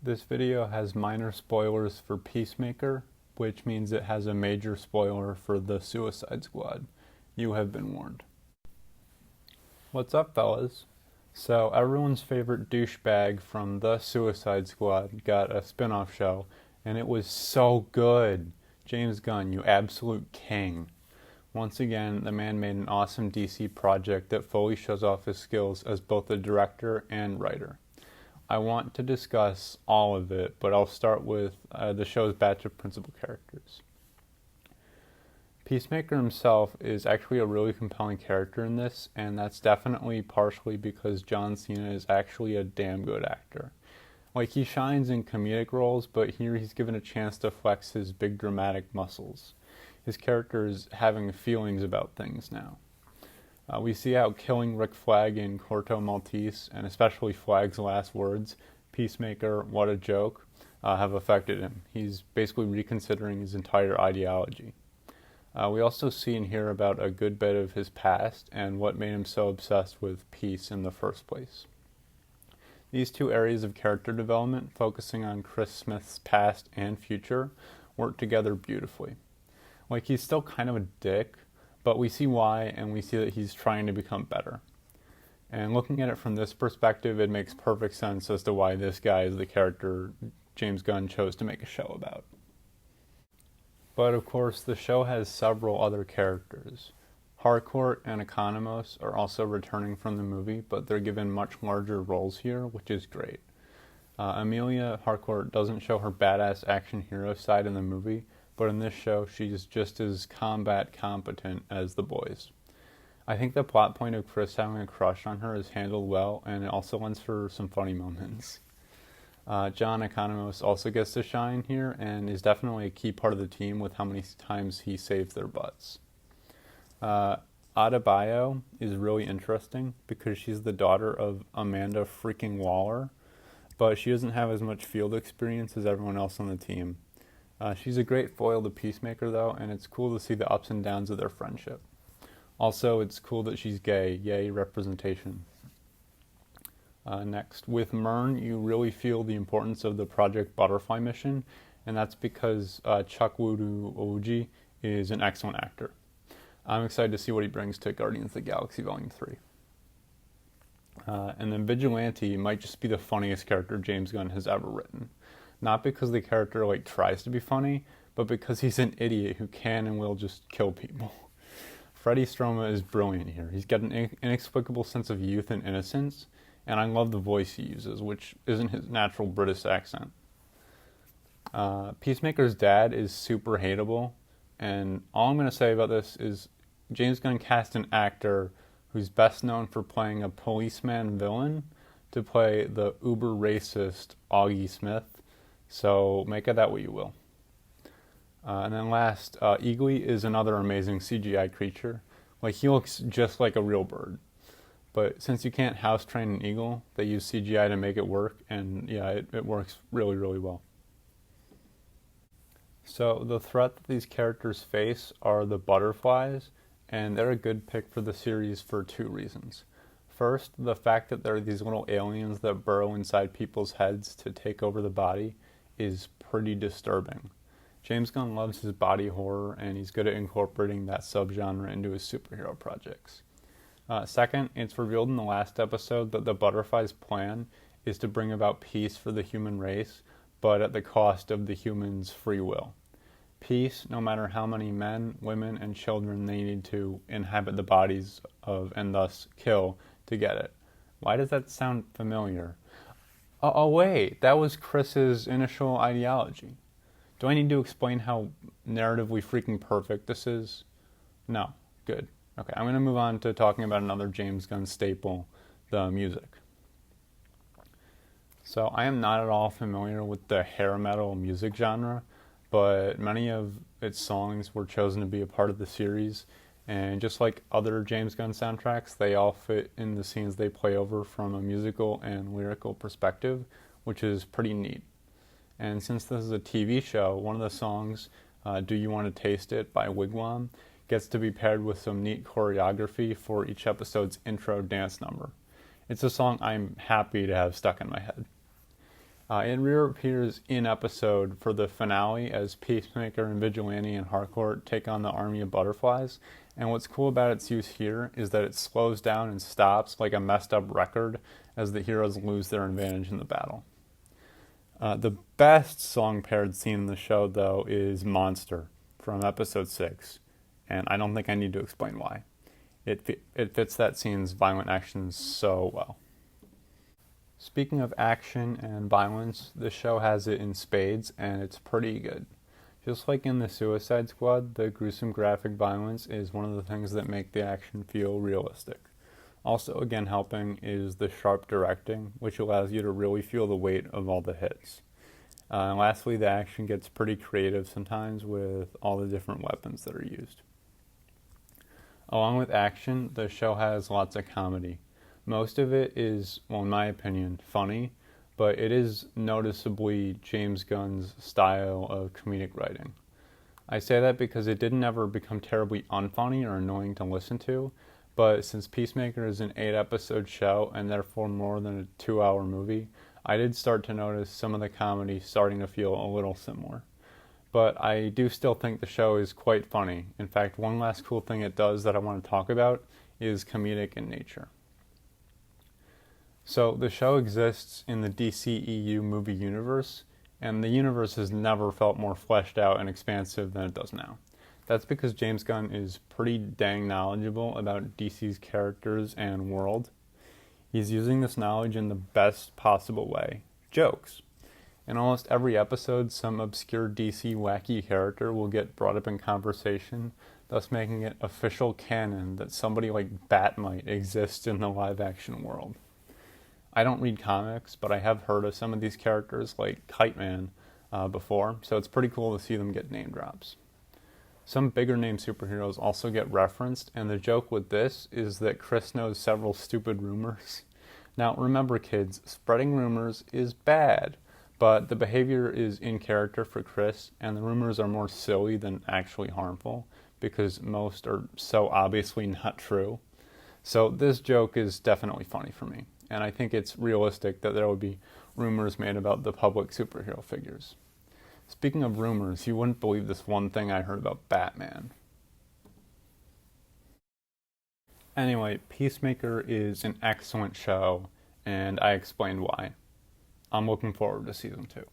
This video has minor spoilers for Peacemaker, which means it has a major spoiler for the Suicide Squad. You have been warned. What's up, fellas? So, everyone's favorite douchebag from the Suicide Squad got a spin-off show, and it was so good. James Gunn, you absolute king. Once again, the man made an awesome DC project that fully shows off his skills as both a director and writer. I want to discuss all of it, but I'll start with the show's batch of principal characters. Peacemaker himself is actually a really compelling character in this, and that's definitely partially because John Cena is actually a damn good actor. Like, he shines in comedic roles, but here he's given a chance to flex his big dramatic muscles. His character is having feelings about things now. We see how killing Rick Flag in Corto Maltese, and especially Flag's last words, "Peacemaker, what a joke," have affected him. He's basically reconsidering his entire ideology. We also see and hear about a good bit of his past and what made him so obsessed with peace in the first place. These two areas of character development, focusing on Chris Smith's past and future, work together beautifully. Like, he's still kind of a dick, but we see why, and we see that he's trying to become better. And looking at it from this perspective, it makes perfect sense as to why this guy is the character James Gunn chose to make a show about. But of course, the show has several other characters. Harcourt and Economos are also returning from the movie, but they're given much larger roles here, which is great. Amelia Harcourt doesn't show her badass action hero side in the movie, but in this show, she's just as combat competent as the boys. I think the plot point of Chris having a crush on her is handled well, and it also lends for some funny moments. John Economos also gets to shine here, and is definitely a key part of the team with how many times he saves their butts. Adebayo is really interesting because she's the daughter of Amanda freaking Waller, but she doesn't have as much field experience as everyone else on the team. She's a great foil to Peacemaker, though, and it's cool to see the ups and downs of their friendship. Also, it's cool that she's gay. Yay, representation. Next, with Myrn, you really feel the importance of the Project Butterfly mission, and that's because Chukwudu Oji is an excellent actor. I'm excited to see what he brings to Guardians of the Galaxy Volume 3. And then Vigilante might just be the funniest character James Gunn has ever written. Not because the character tries to be funny, but because he's an idiot who can and will just kill people. Freddie Stroma is brilliant here. He's got an inexplicable sense of youth and innocence, and I love the voice he uses, which isn't his natural British accent. Peacemaker's dad is super hateable, and all I'm going to say about this is James Gunn cast an actor who's best known for playing a policeman villain to play the uber racist Augie Smith. So make of that what you will. And then last, Eagly is another amazing CGI creature. He looks just like a real bird. But since you can't house train an eagle, they use CGI to make it work, and yeah, it works really, really well. So the threat that these characters face are the butterflies, and they're a good pick for the series for two reasons. First, the fact that they're these little aliens that burrow inside people's heads to take over the body is pretty disturbing. James Gunn loves his body horror, and he's good at incorporating that subgenre into his superhero projects. Second, it's revealed in the last episode that the Butterflies' plan is to bring about peace for the human race, but at the cost of the humans' free will. Peace, no matter how many men, women, and children they need to inhabit the bodies of and thus kill to get it. Why does that sound familiar? Oh wait, that was Chris's initial ideology. Do I need to explain how narratively freaking perfect this is? No. Good. Okay, I'm going to move on to talking about another James Gunn staple, the music. So I am not at all familiar with the hair metal music genre, but many of its songs were chosen to be a part of the series, and just like other James Gunn soundtracks, they all fit in the scenes they play over from a musical and lyrical perspective, which is pretty neat. And since this is a TV show, one of the songs, Do You Want to Taste It by Wigwam, gets to be paired with some neat choreography for each episode's intro dance number. It's a song I'm happy to have stuck in my head. It reappears in episode for the finale as Peacemaker and Vigilante and Harcourt take on the army of butterflies. And what's cool about its use here is that it slows down and stops like a messed up record as the heroes lose their advantage in the battle. The best song paired scene in the show, though, is Monster from episode 6. And I don't think I need to explain why. It fits that scene's violent actions so well. Speaking of action and violence, the show has it in spades, and it's pretty good. Just like in the Suicide Squad, the gruesome graphic violence is one of the things that make the action feel realistic. Also, again, helping is the sharp directing, which allows you to really feel the weight of all the hits. And lastly, the action gets pretty creative sometimes with all the different weapons that are used. Along with action, the show has lots of comedy. Most of it is, well, in my opinion, funny, but it is noticeably James Gunn's style of comedic writing. I say that because it didn't ever become terribly unfunny or annoying to listen to, but since Peacemaker is an 8-episode show and therefore more than a 2-hour movie, I did start to notice some of the comedy starting to feel a little similar. But I do still think the show is quite funny. In fact, one last cool thing it does that I want to talk about is comedic in nature. So the show exists in the DCEU movie universe, and the universe has never felt more fleshed out and expansive than it does now. That's because James Gunn is pretty dang knowledgeable about DC's characters and world. He's using this knowledge in the best possible way, jokes. In almost every episode, some obscure DC wacky character will get brought up in conversation, thus making it official canon that somebody like Batmite exists in the live-action world. I don't read comics, but I have heard of some of these characters, like Kite Man, before, so it's pretty cool to see them get name drops. Some bigger name superheroes also get referenced, and the joke with this is that Chris knows several stupid rumors. Now, remember kids, spreading rumors is bad, but the behavior is in character for Chris, and the rumors are more silly than actually harmful, because most are so obviously not true. So this joke is definitely funny for me, and I think it's realistic that there would be rumors made about the public superhero figures. Speaking of rumors, you wouldn't believe this one thing I heard about Batman. Anyway, Peacemaker is an excellent show, and I explained why. I'm looking forward to season 2.